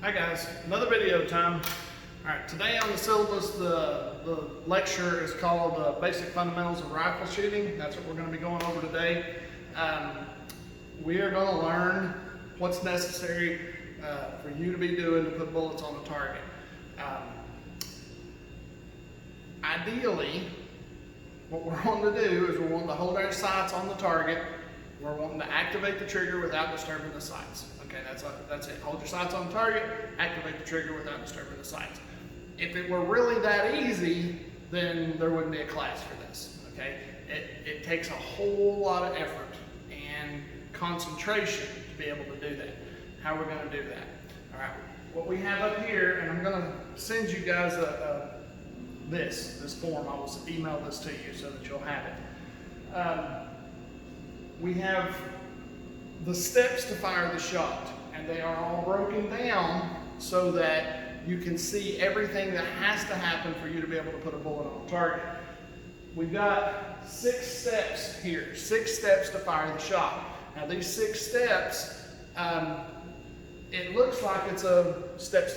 Hi guys, another video time. Alright, today on the syllabus, the lecture is called Basic Fundamentals of Rifle Shooting. That's what we're going to be going over today. We are going to learn what's necessary for you to be doing to put bullets on the target. Ideally, what we're wanting to do is we're wanting to hold our sights on the target. We're wanting to activate the trigger without disturbing the sights. Okay, that's it. Hold your sights on the target, activate the trigger without disturbing the sights. If it were really that easy, then there wouldn't be a class for this. Okay, it takes a whole lot of effort and concentration to be able to do that. How are we going to do that? All right, what we have up here, and I'm going to send you guys this form. I will email this to you so that you'll have it. We have the steps to fire the shot, and they are all broken down so that you can see everything that has to happen for you to be able to put a bullet on a target. We've got 6 steps here, 6 steps to fire the shot. Now these 6 steps, it looks like it's a step.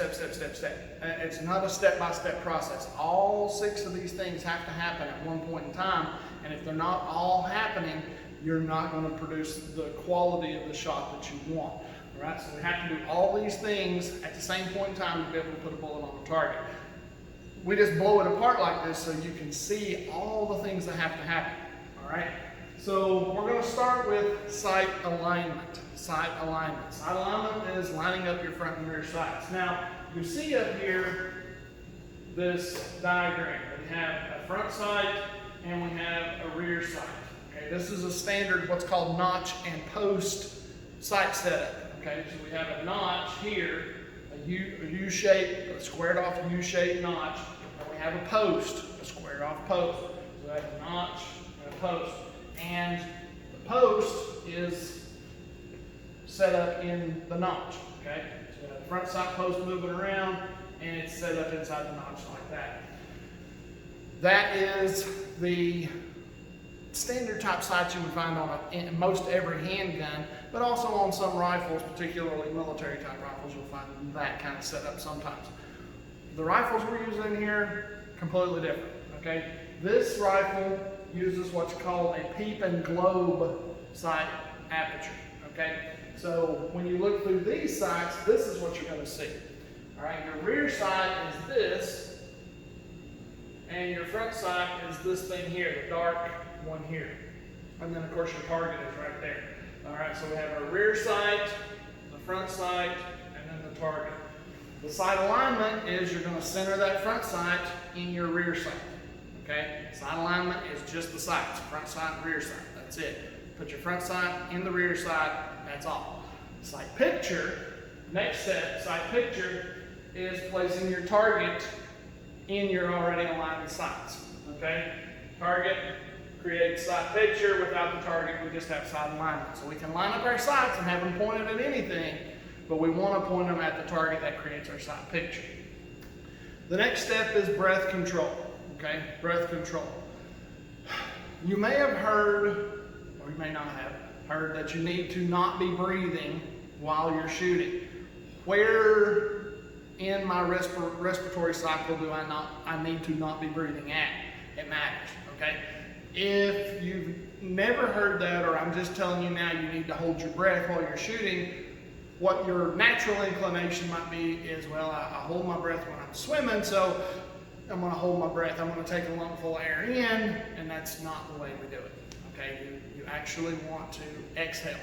It's not a step-by-step process. All 6 of these things have to happen at one point in time, and if they're not all happening, you're not going to produce the quality of the shot that you want. All right, so we have to do all these things at the same point in time to be able to put a bullet on the target. We just blow it apart like this so you can see all the things that have to happen. All right, so we're going to start with sight alignment. Sight alignment. Sight alignment is lining up your front and rear sights. Now, you see up here this diagram. We have a front sight and we have a rear sight. Okay, this is a standard what's called notch and post sight setup. Okay, so we have a notch here, a U-shaped, a squared off U-shaped notch, and we have a post, a squared off post. So we have a notch and a post. And the post is set up in the notch. Okay, so we have the front sight post moving around, and it's set up inside the notch like that. That is the standard type sights you would find on in most every handgun, but also on some rifles, particularly military type rifles, you'll find that kind of setup sometimes. The rifles we're using here, completely different. Okay, this rifle uses what's called a peep and globe sight aperture. Okay, so when you look through these sights, this is what you're going to see. All right, your rear sight is this, and your front sight is this thing here, the dark one here. And then of course your target is right there. All right, so we have our rear sight, the front sight, and then the target. The sight alignment is you're going to center that front sight in your rear sight. Okay, sight alignment is just the sights, front sight and rear sight. That's it. Put your front sight in the rear sight, that's all. Sight picture, next step, sight picture is placing your target in your already aligned sights. Okay, target creates sight picture. Without the target, we just have sight alignment. So we can line up our sights and have them pointed at anything, but we want to point them at the target. That creates our sight picture. The next step is breath control. Okay, breath control. You may have heard, or you may not have heard, that you need to not be breathing while you're shooting. Where in my respiratory cycle do I need to not be breathing at? It matters. Okay. If you've never heard that, or I'm just telling you now, you need to hold your breath while you're shooting, what your natural inclination might be is, well, I hold my breath when I'm swimming, so I'm going to hold my breath. I'm going to take a lungful of air in, and that's not the way we do it. Okay, you actually want to exhale.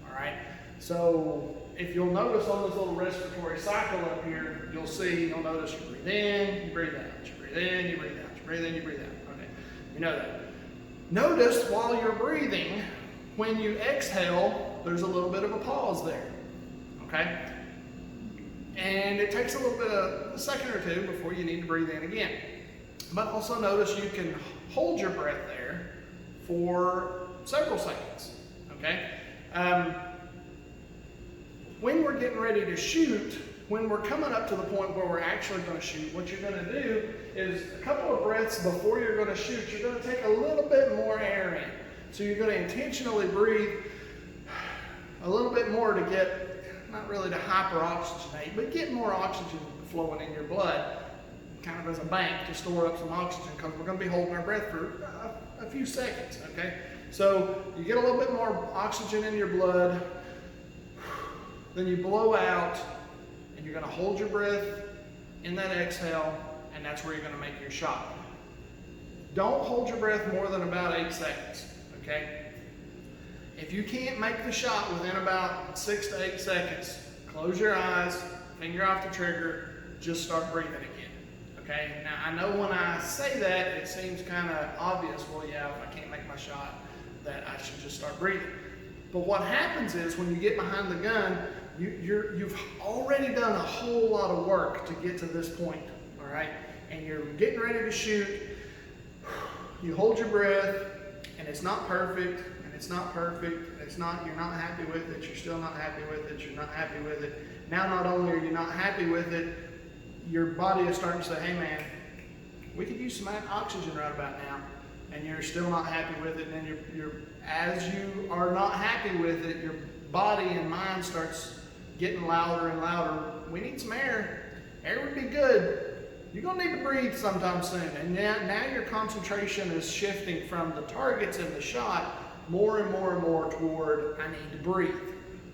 All right. So if you'll notice on this little respiratory cycle up here, you'll notice you breathe in, you breathe out, you breathe in, you breathe out, you breathe in, you breathe out. Okay, you know that. Notice while you're breathing, when you exhale, there's a little bit of a pause there, okay? And it takes a second or two before you need to breathe in again. But also notice you can hold your breath there for several seconds, okay? When we're getting ready to shoot, when we're coming up to the point where we're actually going to shoot, what you're going to do is a couple of breaths before you're going to shoot, you're going to take a little bit more air in. So you're going to intentionally breathe a little bit more to get not really to hyperoxygenate, but get more oxygen flowing in your blood, kind of as a bank to store up some oxygen, because we're going to be holding our breath for a few seconds, okay? So you get a little bit more oxygen in your blood, then you blow out, and you're going to hold your breath in that exhale, and that's where you're going to make your shot. Don't hold your breath more than about 8 seconds, okay? If you can't make the shot within about 6 to 8 seconds, close your eyes, finger off the trigger, just start breathing again, okay? Now, I know when I say that, it seems kind of obvious, well, yeah, if I can't make my shot, that I should just start breathing. But what happens is when you get behind the gun, you've already done a whole lot of work to get to this point, all right? And you're getting ready to shoot. You hold your breath, and it's not perfect, and it's not perfect, it's not, you're not happy with it, you're still not happy with it, you're not happy with it. Now, not only are you not happy with it, your body is starting to say, hey man, we could use some oxygen right about now, and you're still not happy with it, and then as you are not happy with it, your body and mind starts getting louder and louder. We need some air. Air would be good. You're going to need to breathe sometime soon. And now your concentration is shifting from the targets in the shot more and more and more toward, I need to breathe,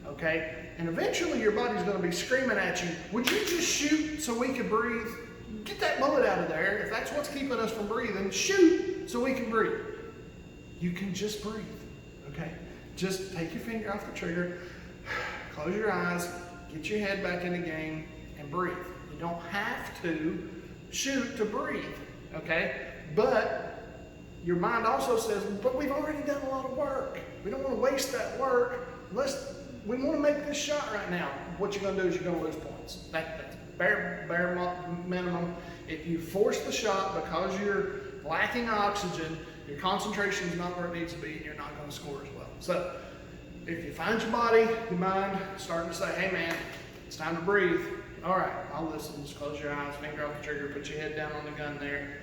okay? And eventually your body's going to be screaming at you, would you just shoot so we can breathe? Get that bullet out of there. If that's what's keeping us from breathing, shoot so we can breathe. You can just breathe, okay? Just take your finger off the trigger, close your eyes, get your head back in the game, and breathe. You don't have to shoot to breathe, okay? But your mind also says, but we've already done a lot of work. We don't want to waste that work. We want to make this shot right now. What you're going to do is you're going to lose points. That's bare minimum. If you force the shot because you're lacking oxygen, your concentration is not where it needs to be, and you're not going to score as well. So if you find your body, your mind starting to say, hey man, it's time to breathe. All right, I'll listen. Just close your eyes, finger off the trigger, put your head down on the gun there.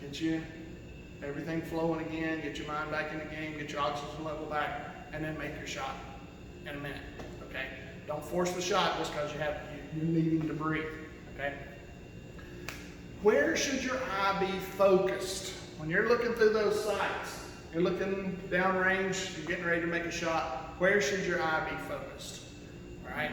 Get you everything flowing again, get your mind back in the game, get your oxygen level back, and then make your shot in a minute, okay? Don't force the shot just because you're needing to breathe, okay? Where should your eye be focused? When you're looking through those sights, you're looking downrange, you're getting ready to make a shot, where should your eye be focused, all right?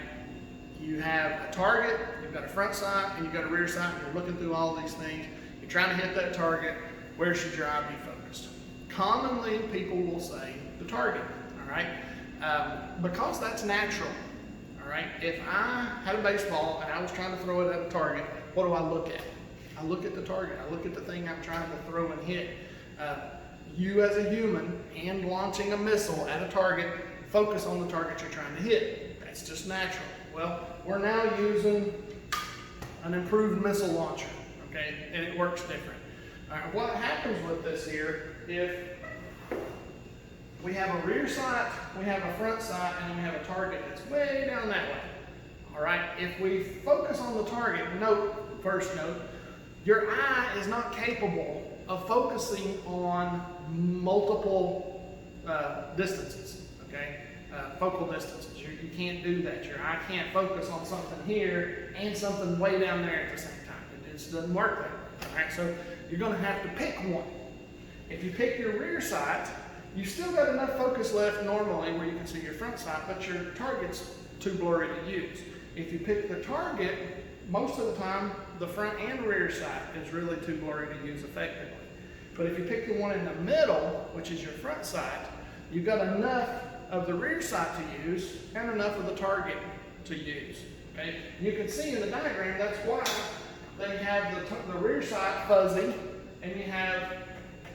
You have a target, you've got a front sight, and you've got a rear sight, and you're looking through all these things. You're trying to hit that target. Where should your eye be focused? Commonly, people will say the target, all right? Because that's natural, all right? If I had a baseball and I was trying to throw it at a target, what do I look at? I look at the target. I look at the thing I'm trying to throw and hit. You as a human, and launching a missile at a target, focus on the target you're trying to hit. That's just natural. Well, we're now using an improved missile launcher, okay, and it works different. All right, what happens with this here, if we have a rear sight, we have a front sight, and then we have a target that's way down that way. All right, if we focus on the target, first note, your eye is not capable of focusing on multiple distances, okay? Focal distances. You can't do that. Your eye can't focus on something here and something way down there at the same time. It just doesn't work that way. All right, so you're going to have to pick one. If you pick your rear sight, you've still got enough focus left normally where you can see your front sight, but your target's too blurry to use. If you pick the target, most of the time, the front and rear sight is really too blurry to use effectively. But if you pick the one in the middle, which is your front sight, you've got enough of the rear sight to use and enough of the target to use. Okay? You can see in the diagram, that's why they have the rear sight fuzzy and you have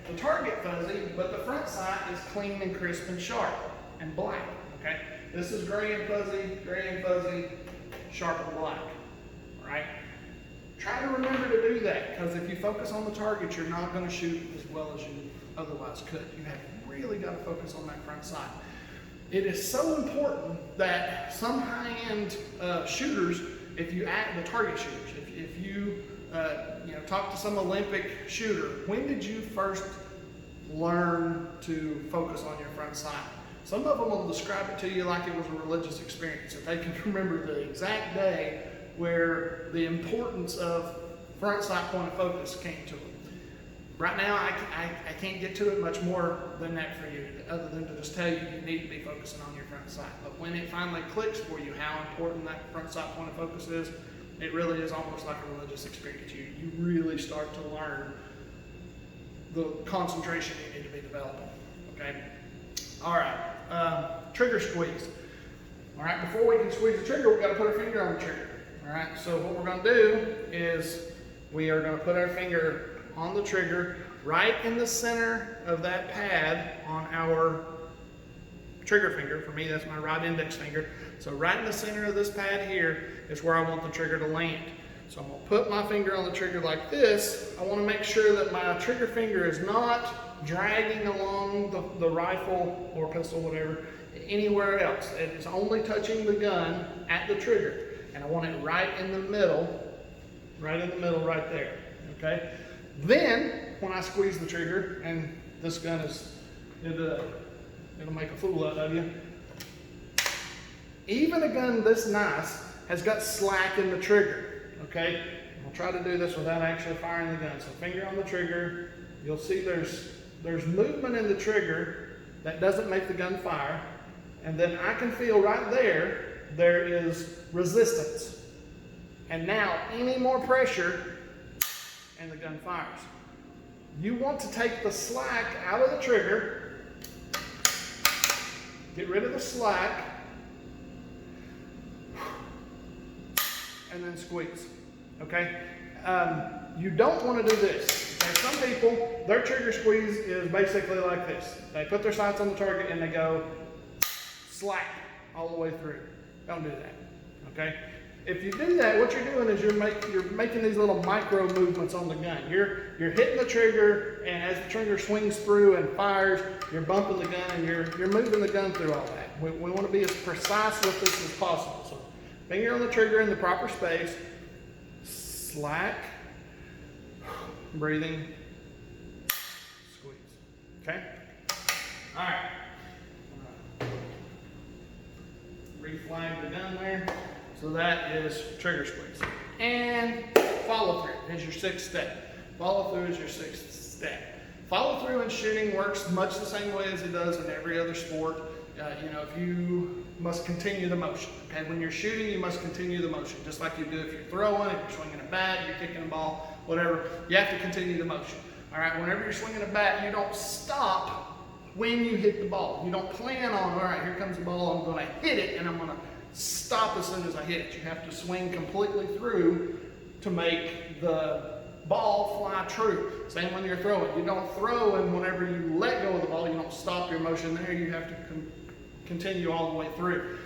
the target fuzzy, but the front sight is clean and crisp and sharp and black. Okay? This is gray and fuzzy, sharp and black. All right? Try to remember to do that, because if you focus on the target, you're not going to shoot as well as you otherwise could. You have really got to focus on that front sight. It is so important that some high-end shooters, if you the target shooters, if you talk to some Olympic shooter, when did you first learn to focus on your front sight? Some of them will describe it to you like it was a religious experience, that they can remember the exact day where the importance of front sight point of focus came to them. Right now, I can't get to it much more than that for you, other than to just tell you you need to be focusing on your front sight. But when it finally clicks for you how important that front sight point of focus is, it really is almost like a religious experience. You really start to learn the concentration you need to be developing, okay? All right, trigger squeeze. All right, before we can squeeze the trigger, we've got to put our finger on the trigger. All right, so what we're going to do is we are going to put our finger on the trigger right in the center of that pad on our trigger finger. For me, that's my right index finger. So right in the center of this pad here is where I want the trigger to land. So I'm going to put my finger on the trigger like this. I want to make sure that my trigger finger is not dragging along the rifle or pistol, whatever, anywhere else. It is only touching the gun at the trigger. And I want it right in the middle right there, okay? Then, when I squeeze the trigger, and this gun it'll make a fool out of you. Even a gun this nice has got slack in the trigger, okay? I'll try to do this without actually firing the gun. So finger on the trigger, you'll see there's movement in the trigger that doesn't make the gun fire, and then I can feel right there is resistance. And now any more pressure and the gun fires. You want to take the slack out of the trigger, get rid of the slack, and then squeeze, okay? You don't want to do this. Okay? Some people, their trigger squeeze is basically like this. They put their sights on the target and they go slack all the way through. Don't do that, okay? If you do that, what you're doing is you're making these little micro movements on the gun. You're hitting the trigger, and as the trigger swings through and fires, you're bumping the gun and you're moving the gun through all that. We want to be as precise with this as possible. So finger on the trigger in the proper space, slack, breathing, squeeze. Okay? All right. Reflag the gun there. So that is trigger squeeze. And follow through is your sixth step. Follow through is your sixth step. Follow through in shooting works much the same way as it does in every other sport. If you must continue the motion. Okay, when you're shooting, you must continue the motion, just like you do if you're throwing, if you're swinging a bat, you're kicking a ball, whatever. You have to continue the motion. All right, whenever you're swinging a bat, you don't stop when you hit the ball. You don't plan on, all right, here comes the ball, I'm going to hit it, and I'm going to stop as soon as I hit it. You have to swing completely through to make the ball fly true. Same when you're throwing. You don't throw, and whenever you let go of the ball, you don't stop your motion there. You have to continue all the way through.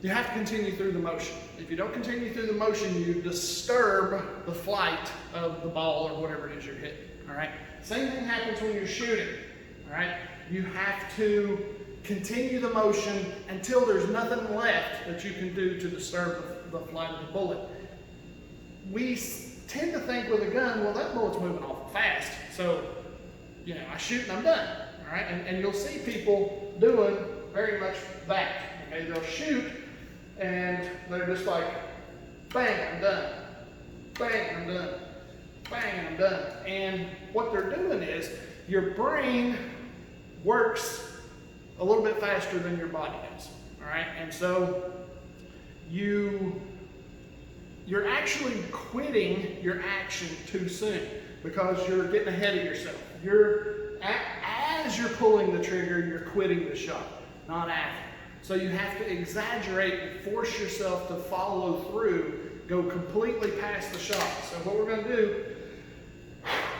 You have to continue through the motion. If you don't continue through the motion, you disturb the flight of the ball or whatever it is you're hitting. All right. Same thing happens when you're shooting. All right. You have to continue the motion until there's nothing left that you can do to disturb the flight of the bullet. We tend to think with a gun, well, that bullet's moving awful fast, so I shoot and I'm done. All right, and you'll see people doing very much that. Okay, they'll shoot and they're just like, bang, I'm done. Bang, I'm done. Bang, I'm done. And what they're doing is your brain works a little bit faster than your body does, all right? And so you're actually quitting your action too soon because you're getting ahead of yourself. As you're pulling the trigger, you're quitting the shot, not after. So you have to exaggerate and force yourself to follow through, go completely past the shot. So what we're gonna do,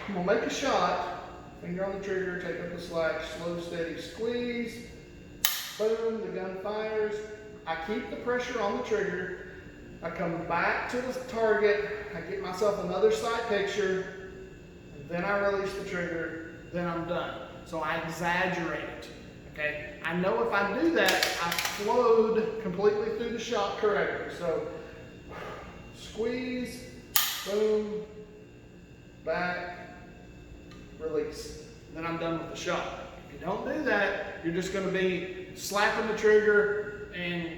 I'm gonna make a shot, finger on the trigger, take up the slack, slow, steady squeeze, boom, the gun fires. I keep the pressure on the trigger. I come back to the target. I get myself another sight picture, and then I release the trigger, then I'm done. So I exaggerate it, okay? I know if I do that, I flowed completely through the shot correctly. So squeeze, boom, back, release. Then I'm done with the shot. If you don't do that, you're just going to be slapping the trigger and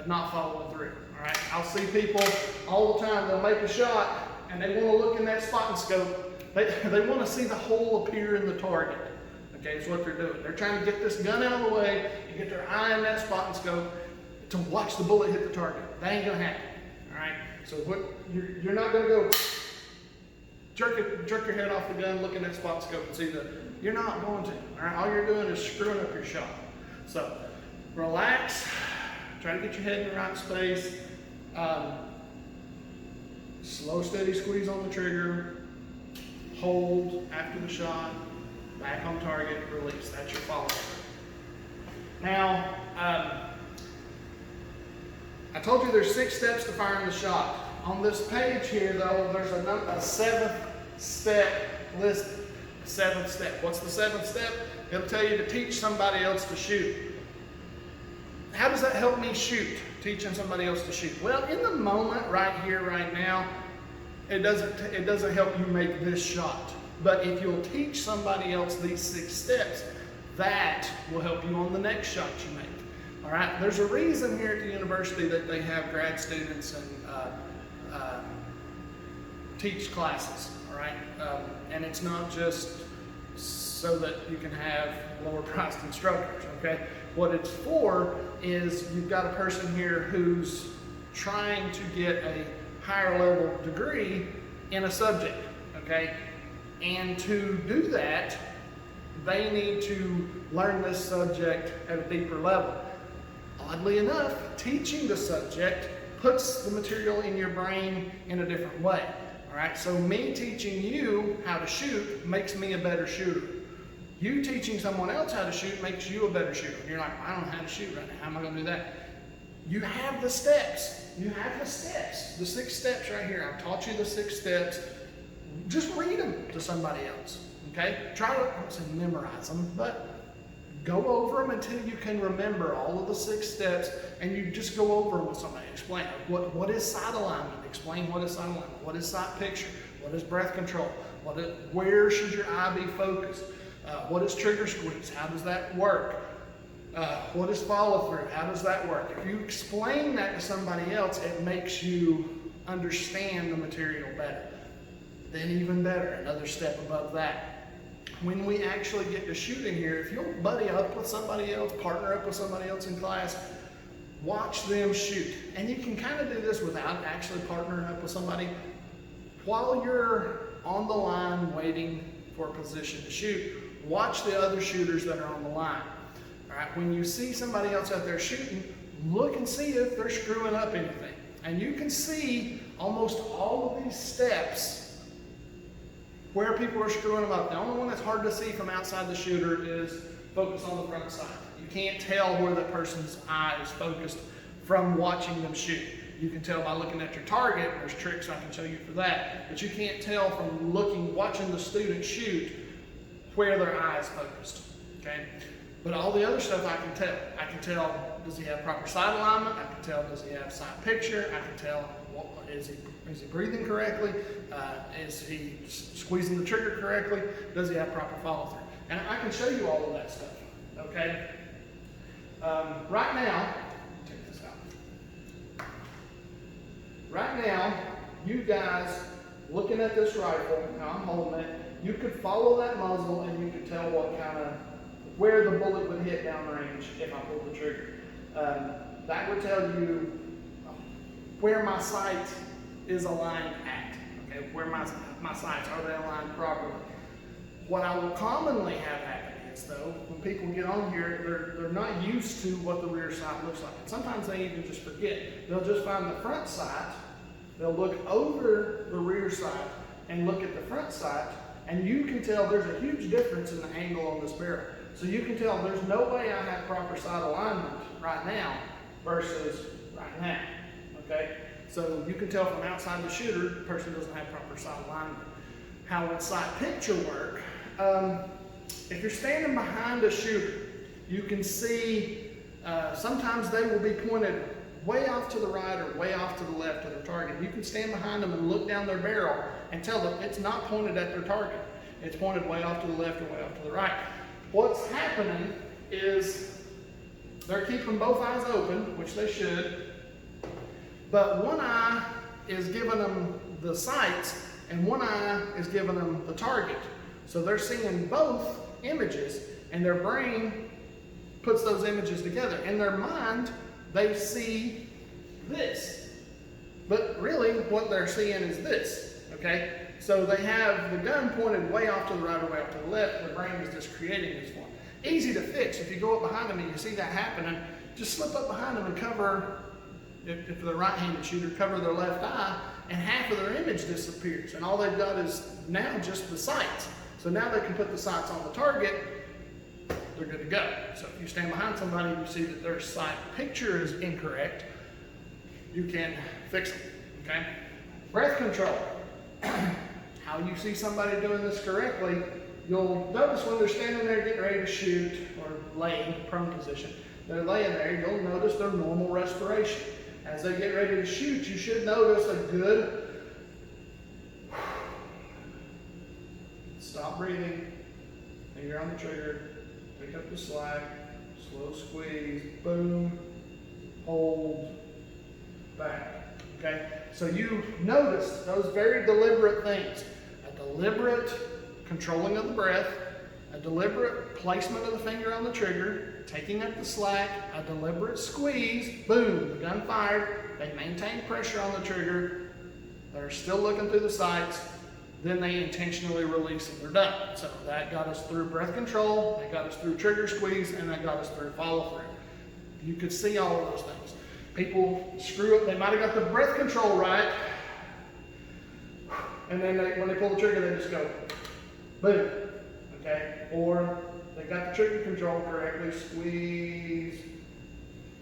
not following through. All right, I'll see people all the time. They'll make a shot and they want to look in that spotting scope. They want to see the hole appear in the target. Okay, that's what they're doing. They're trying to get this gun out of the way and get their eye in that spotting scope to watch the bullet hit the target. That ain't gonna happen. All right, so you're not gonna go jerk your head off the gun, look in that spotting scope and see you're not going to. All right, all you're doing is screwing up your shot. So relax. Try to get your head in the right space. Slow, steady squeeze on the trigger. Hold after the shot. Back on target, release. That's your follow through. Now, I told you there's 6 steps to firing the shot. On this page here, though, there's a 7th step listed. 7th step. What's the 7th step? It'll tell you to teach somebody else to shoot. How does that help me shoot? Teaching somebody else to shoot. Well, in the moment, right here, right now, it doesn't help you make this shot. But if you'll teach somebody else these 6 steps, that will help you on the next shot you make. All right. There's a reason here at the university that they have grad students and teach classes. All right. And it's not just so that you can have lower priced instructors. Okay. What it's for is you've got a person here who's trying to get a higher level degree in a subject, okay? And to do that, they need to learn this subject at a deeper level. Oddly enough, teaching the subject puts the material in your brain in a different way, all right? So me teaching you how to shoot makes me a better shooter. You teaching someone else how to shoot makes you a better shooter. You're like, I don't know how to shoot right now. How am I going to do that? You have the steps. You have the steps. The 6 steps right here. I've taught you the 6 steps. Just read them to somebody else. Okay? Try to, I don't say memorize them, but go over them until you can remember all of the 6 steps, and you just go over them with somebody. Explain what is sight alignment. Explain what is sight alignment. What is sight picture? What is breath control? Where should your eye be focused? What is trigger squeeze? How does that work? What is follow through? How does that work? If you explain that to somebody else, it makes you understand the material better. Then even better, another step above that. When we actually get to shooting here, if you'll buddy up with somebody else, partner up with somebody else in class, watch them shoot. And you can kind of do this without actually partnering up with somebody. While you're on the line waiting for a position to shoot, watch the other shooters that are on the line. All right, when you see somebody else out there shooting, look and see if they're screwing up anything. And you can see almost all of these steps where people are screwing them up. The only one that's hard to see from outside the shooter is focus on the front side. You can't tell where that person's eye is focused from watching them shoot. You can tell by looking at your target. There's tricks I can show you for that. But you can't tell from watching the student shoot where their eye is focused, okay? But all the other stuff I can tell. I can tell, does he have proper sight alignment? I can tell, does he have sight picture? I can tell, is he breathing correctly? Is he squeezing the trigger correctly? Does he have proper follow through? And I can show you all of that stuff, okay? Right now, check this out. Right now, you guys looking at this rifle, now I'm holding it, you could follow that muzzle and you could tell where the bullet would hit downrange if I pulled the trigger. That would tell you where my sight is aligned at, okay? Where my sights, are they aligned properly? What I will commonly have happen is, though, when people get on here, they're not used to what the rear sight looks like. And sometimes they even just forget. They'll just find the front sight, they'll look over the rear sight and look at the front sight, and you can tell there's a huge difference in the angle on this barrel. So you can tell there's no way I have proper sight alignment right now versus right now, okay? So you can tell from outside the shooter, the person doesn't have proper sight alignment. How would sight picture work? If you're standing behind a shooter, you can see sometimes they will be pointed way off to the right or way off to the left of their target. You can stand behind them and look down their barrel and tell them it's not pointed at their target. It's pointed way off to the left or way off to the right. What's happening is they're keeping both eyes open, which they should, but one eye is giving them the sights and one eye is giving them the target. So they're seeing both images and their brain puts those images together. In their mind, they see this. But really, what they're seeing is this, okay? So they have the gun pointed way off to the right or way off to the left. The brain is just creating this one. Easy to fix. If you go up behind them and you see that happening, just slip up behind them and cover, if they're a right-handed shooter, cover their left eye, and half of their image disappears. And all they've got is now just the sights. So now they can put the sights on the target, they're good to go. So if you stand behind somebody and you see that their sight picture is incorrect, you can fix it, okay? Breath control. How you see somebody doing this correctly, you'll notice when they're standing there getting ready to shoot or laying, prone position, they're laying there, you'll notice their normal respiration. As they get ready to shoot, you should notice a good stop breathing, finger on the trigger, pick up the slack, slow squeeze, boom, hold, back. Okay? So you notice those very deliberate things. A deliberate controlling of the breath, a deliberate placement of the finger on the trigger, taking up the slack, a deliberate squeeze, boom, the gun fired, they maintain pressure on the trigger, they're still looking through the sights, then they intentionally release and they're done. So that got us through breath control, that got us through trigger squeeze, and that got us through follow through. You could see all of those things. People screw up, they might have got the breath control right, and then when they pull the trigger, they just go, boom, okay? Or they got the trigger control correctly, squeeze,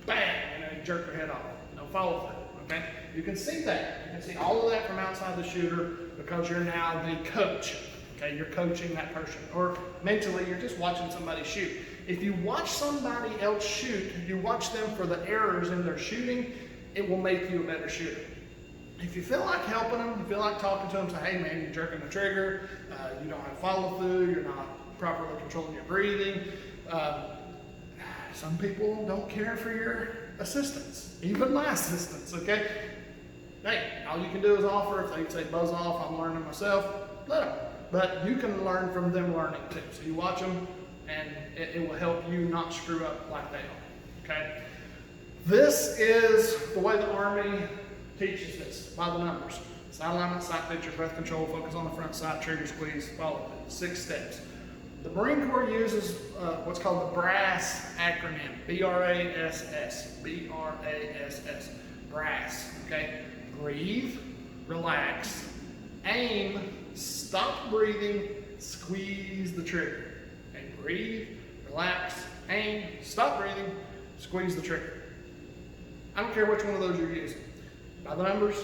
bang, and then jerk their head off. No follow through, okay? You can see that. You can see all of that from outside the shooter because you're now the coach, okay? You're coaching that person. Or mentally, you're just watching somebody shoot. If you watch somebody else shoot, you watch them for the errors in their shooting, it will make you a better shooter. If you feel like helping them, you feel like talking to them, say, hey man, you're jerking the trigger, you don't have follow through, you're not properly controlling your breathing. Some people don't care for your assistance, even my assistance, okay? Hey, all you can do is offer. If they say buzz off, I'm learning myself, let them. But you can learn from them learning too. So you watch them and it will help you not screw up like they are, okay? This is the way the Army teaches this, by the numbers. Sight alignment, sight picture, breath control, focus on the front sight, trigger squeeze, follow it. 6 steps. The Marine Corps uses what's called the BRASS acronym, B-R-A-S-S, B-R-A-S-S, BRASS, okay? Breathe, relax, aim, stop breathing, squeeze the trigger. Okay, breathe, relax, aim, stop breathing, squeeze the trigger. I don't care which one of those you're using. By the numbers,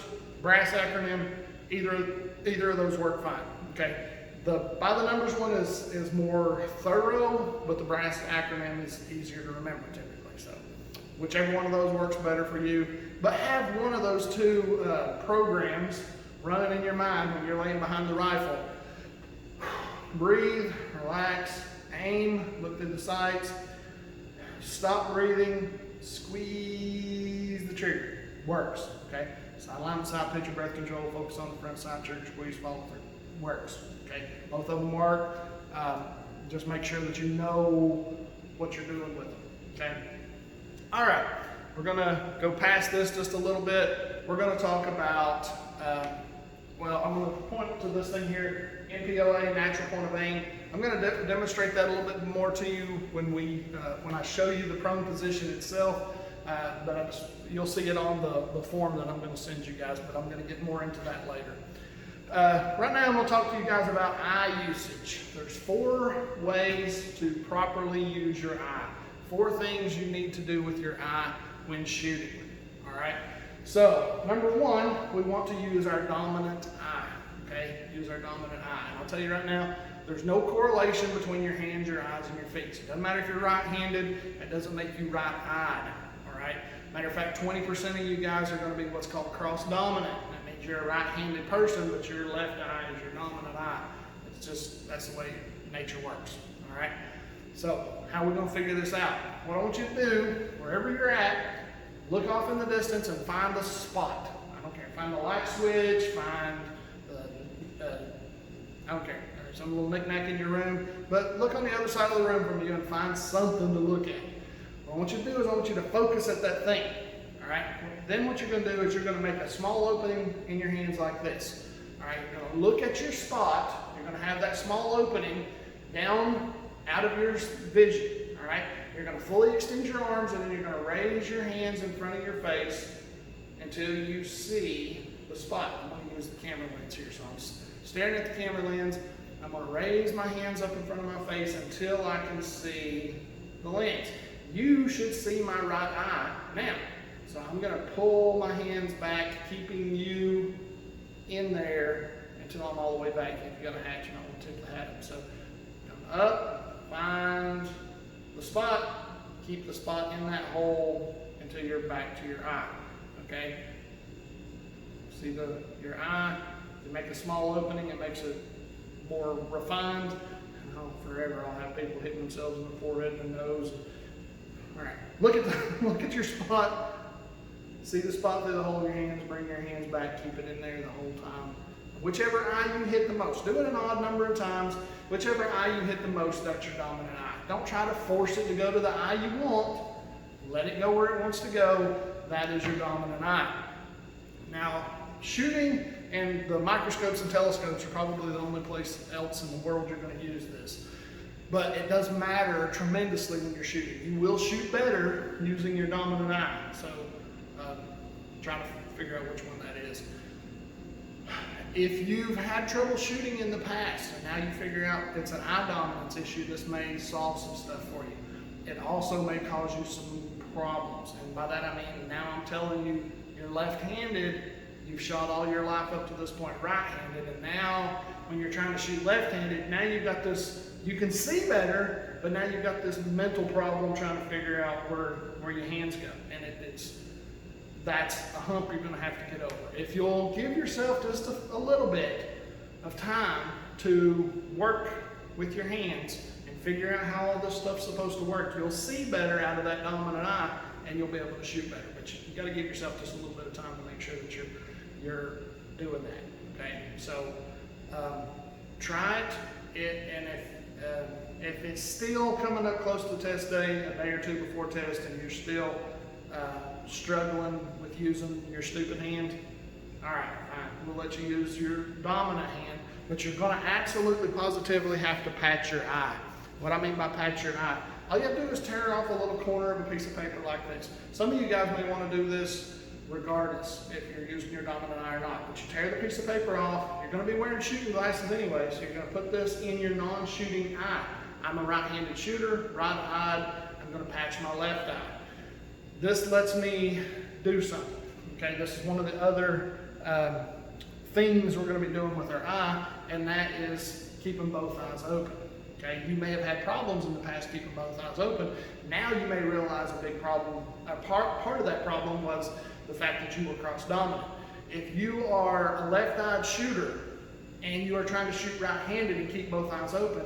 BRASS acronym, either of those work fine, okay? The by the numbers one is more thorough, but the BRASS acronym is easier to remember typically. So whichever one of those works better for you, but have one of those two programs running in your mind when you're laying behind the rifle. Breathe, relax, aim, look through the sights, stop breathing, squeeze the trigger. Works, okay? Sight alignment, sight picture, breath control, focus on the front side, trigger squeeze, follow through. Works, okay? Both of them work. Just make sure that you know what you're doing with them, okay? All right, we're gonna go past this just a little bit. We're gonna talk about, well, I'm gonna point to this thing here, NPOA, natural point of aim. I'm gonna demonstrate that a little bit more to you when I show you the prone position itself. But you'll see it on the form that I'm going to send you guys, but I'm going to get more into that later. Right now I'm going to talk to you guys about eye usage. There's 4 ways to properly use your eye. 4 things you need to do with your eye when shooting. All right. So number 1, we want to use our dominant eye. Okay, use our dominant eye. And I'll tell you right now, there's no correlation between your hands, your eyes, and your feet. So it doesn't matter if you're right-handed. That doesn't make you right-eyed. Right? Matter of fact, 20% of you guys are going to be what's called cross-dominant. That means you're a right-handed person, but your left eye is your dominant eye. It's just, that's the way nature works. All right? So how are we gonna figure this out? What I want you to do, wherever you're at, look off in the distance and find a spot. I don't care, find the light switch, find I don't care, there's some little knick-knack in your room, but look on the other side of the room from you and find something to look at. What I want you to do is I want you to focus at that thing, all right? Then what you're gonna do is you're gonna make a small opening in your hands like this, all right? You're gonna look at your spot, you're gonna have that small opening down out of your vision, all right? You're gonna fully extend your arms and then you're gonna raise your hands in front of your face until you see the spot. I'm gonna use the camera lens here, so I'm staring at the camera lens. I'm gonna raise my hands up in front of my face until I can see the lens. You should see my right eye now. So I'm gonna pull my hands back, keeping you in there until I'm all the way back. If you got a hat, you don't want to tip the hat. So come up, find the spot, keep the spot in that hole until you're back to your eye, okay? See your eye, you make a small opening, it makes it more refined. Forever I'll have people hitting themselves in the forehead and the nose. All right, look at your spot. See the spot through the hole of your hands, bring your hands back, keep it in there the whole time. Whichever eye you hit the most, do it an odd number of times. Whichever eye you hit the most, that's your dominant eye. Don't try to force it to go to the eye you want. Let it go where it wants to go. That is your dominant eye. Now, shooting and the microscopes and telescopes are probably the only place else in the world you're going to use this. But it does matter tremendously when you're shooting. You will shoot better using your dominant eye. So try to figure out which one that is. If you've had trouble shooting in the past and now you figure out it's an eye dominance issue, this may solve some stuff for you. It also may cause you some problems. And by that I mean, now I'm telling you, you're left-handed, you've shot all your life up to this point right-handed, and now when you're trying to shoot left-handed, now you've got this, you can see better, but now you've got this mental problem trying to figure out where your hands go. And that's a hump you're gonna have to get over. If you'll give yourself just a little bit of time to work with your hands and figure out how all this stuff's supposed to work, you'll see better out of that dominant eye and you'll be able to shoot better. But you gotta give yourself just a little bit of time to make sure that you're doing that, okay? So try it, and if it's still coming up close to test day, a day or two before test, and you're still struggling with using your stupid hand, all right, fine. We'll let you use your dominant hand, but you're going to absolutely positively have to patch your eye. What I mean by patch your eye, all you have to do is tear off a little corner of a piece of paper like this. Some of you guys may want to do this regardless if you're using your dominant eye or not, but you tear the piece of paper off. You're going to be wearing shooting glasses anyway, so you're going to put this in your non-shooting eye. I'm a right-handed shooter, right-eyed. I'm going to patch my left eye. This lets me do something, okay? This is one of the other things we're going to be doing with our eye, and that is keeping both eyes open, okay? You may have had problems in the past keeping both eyes open. Now you may realize a big problem, part of that problem was the fact that you were cross-dominant. If you are a left-eyed shooter and you are trying to shoot right-handed and keep both eyes open,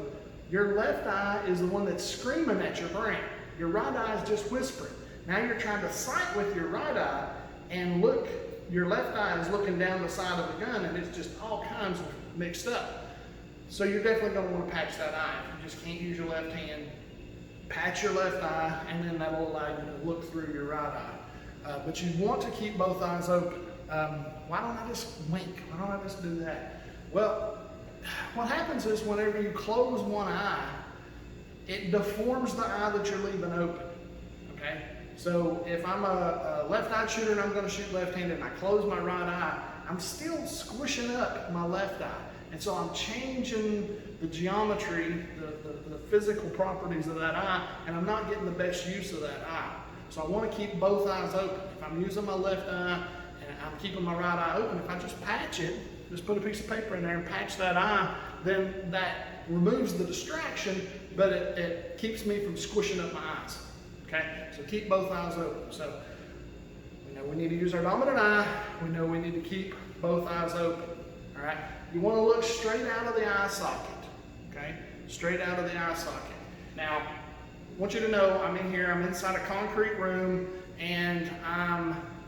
your left eye is the one that's screaming at your brain. Your right eye is just whispering. Now you're trying to sight with your right eye, and look, your left eye is looking down the side of the gun, and it's just all kinds of mixed up. So you're definitely going to want to patch that eye. If you just can't use your left hand, patch your left eye, and then that will allow you to look through your right eye. But you want to keep both eyes open. Why don't I just wink? Why don't I just do that? Well, what happens is whenever you close one eye, it deforms the eye that you're leaving open, okay? So if I'm a left-eyed shooter and I'm going to shoot left-handed and I close my right eye, I'm still squishing up my left eye. And so I'm changing the geometry, the physical properties of that eye, and I'm not getting the best use of that eye. So I want to keep both eyes open. If I'm using my left eye and I'm keeping my right eye open, if I just patch it, just put a piece of paper in there and patch that eye, then that removes the distraction, but it keeps me from squishing up my eyes. Okay, so keep both eyes open. So we know we need to use our dominant eye. We know we need to keep both eyes open. All right, you want to look straight out of the eye socket. Okay, straight out of the eye socket. Now, want you to know I'm in here, I'm inside a concrete room, and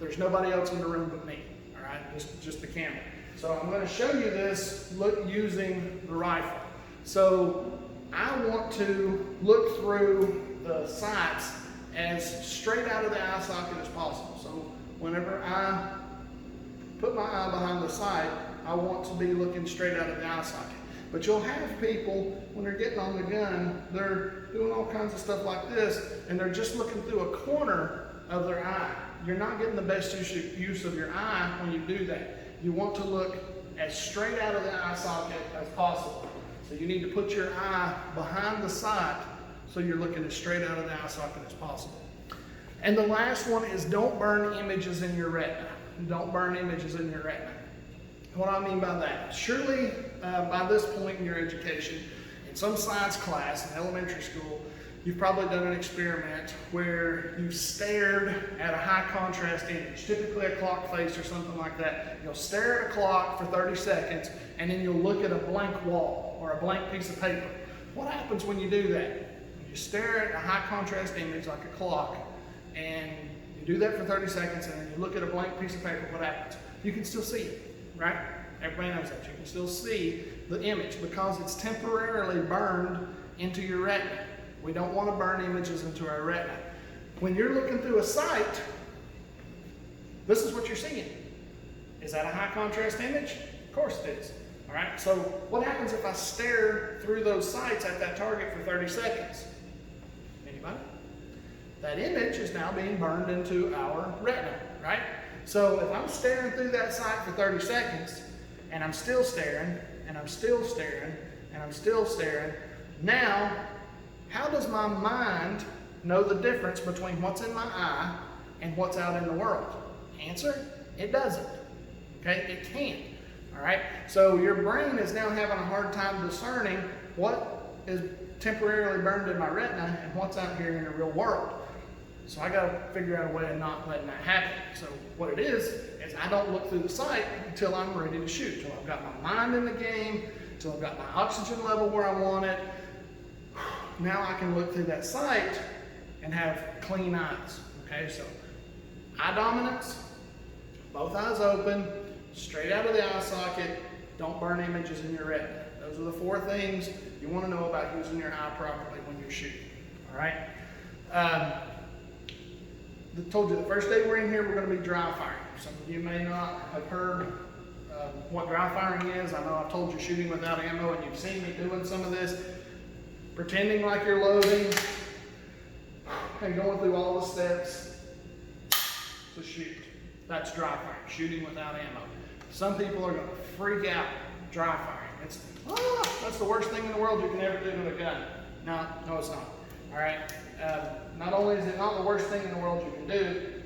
there's nobody else in the room but me, all right, just the camera. So I'm gonna show you this using the rifle. So I want to look through the sights as straight out of the eye socket as possible. So whenever I put my eye behind the sight, I want to be looking straight out of the eye socket. But you'll have people, when they're getting on the gun, they're doing all kinds of stuff like this, and they're just looking through a corner of their eye. You're not getting the best use of your eye when you do that. You want to look as straight out of the eye socket as possible. So you need to put your eye behind the sight so you're looking as straight out of the eye socket as possible. And the last one is don't burn images in your retina. Don't burn images in your retina. What do I mean by that? Surely by this point in your education, in some science class in elementary school, you've probably done an experiment where you've stared at a high contrast image, typically a clock face or something like that. You'll stare at a clock for 30 seconds and then you'll look at a blank wall or a blank piece of paper. What happens when you do that? When you stare at a high contrast image like a clock and you do that for 30 seconds and then you look at a blank piece of paper, what happens? You can still see it. Right? Everybody knows that. You can still see the image because it's temporarily burned into your retina. We don't want to burn images into our retina. When you're looking through a sight, this is what you're seeing. Is that a high contrast image? Of course it is. All right. So what happens if I stare through those sights at that target for 30 seconds? Anybody? That image is now being burned into our retina, right? So if I'm staring through that sight for 30 seconds, and I'm still staring, and I'm still staring, and I'm still staring, now, how does my mind know the difference between what's in my eye and what's out in the world? Answer, it doesn't. Okay, it can't. All right, so your brain is now having a hard time discerning what is temporarily burned in my retina and what's out here in the real world. So I got to figure out a way of not letting that happen. So what it is I don't look through the sight until I'm ready to shoot, until I've got my mind in the game, until I've got my oxygen level where I want it. Now I can look through that sight and have clean eyes. Okay, so eye dominance, both eyes open, straight out of the eye socket, don't burn images in your retina. Those are the 4 things you want to know about using your eye properly when you're shooting. All right. I told you the first day we're in here, we're going to be dry firing. Some of you may not have heard what dry firing is. I know I've told you shooting without ammo, and you've seen me doing some of this. Pretending like you're loading and going through all the steps to shoot. That's dry firing, shooting without ammo. Some people are going to freak out dry firing. That's the worst thing in the world you can ever do with a gun. No, it's not. All right. Not only is it not the worst thing in the world you can do,